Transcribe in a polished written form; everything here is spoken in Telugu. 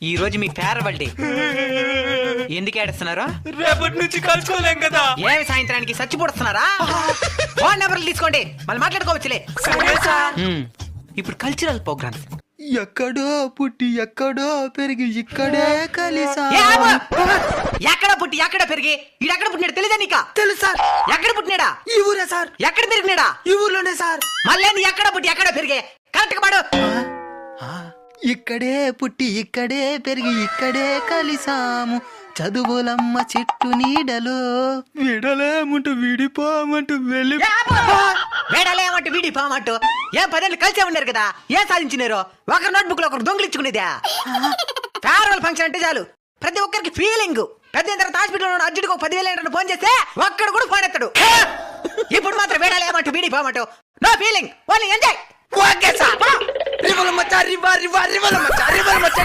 ఈ రోజు మీ ఫేర్వెల్ డే. ఎందుకు ఏడుస్తున్నారు? రేపటి నుంచి కలుసుకోలేం కదా. ఏమి సాయంత్రానికి చచ్చిపోతున్నారా? ఫోన్ నెంబర్లు తీసుకోండి, మళ్ళీ మాట్లాడుకోవచ్చులే. సరే సార్. ఇప్పుడు కల్చరల్ ప్రోగ్రామ్స్. ఎక్కడో పుట్టి ఎక్కడో పెరిగి ఇక్కడే కలిసా. ఎక్కడ పుట్టి ఎక్కడ పెరిగి ఎక్కడ పుట్టినాడు తెలీదా నీకా? తెలుసు సార్. ఎక్కడ పుట్టినాడా? ఈ ఊరే సార్. ఎక్కడ పెరిగినాడా? ఈ ఊర్లోనే సార్. మళ్ళీ నీ ఎక్కడ పుట్టి ఎక్కడ పెరిగే కరెక్ట్ గా పాడు. ఇక్కడే పుట్టి ఇక్కడే పెరిగి ఇక్కడే కలిసాము, చదువులమ్మ చెట్టు నీడలో విడలేమంటూ విడిపోమంటూ వెళ్ళి. వేడలేమంటూ వీడి పామంటూ ఏం 10 ఏళ్ళు కలిసే ఉన్నారు కదా, ఏం సాధించినారు? ఒకరి నోట్బుక్ లో ఒకరు దొంగిలించుకునేదా? ఫేర్వెల్ ఫంక్షన్ అంటే చాలు ప్రతి ఒక్కరికి ఫీలింగ్. పెద్ద తర్వాత హాస్పిటల్ అర్జెంట్గా 10,000 ఫోన్ చేస్తే ఒక్కడు కూడా ఫోన్ ఎత్తాడు. ఇప్పుడు మాత్రం వేడాలేమంటూ వీడి పామంటూ no feeling, only enjoy. Okay sir. రివల మచ్చా రివా రివా రివల మచ్చా రివల మచ్చా.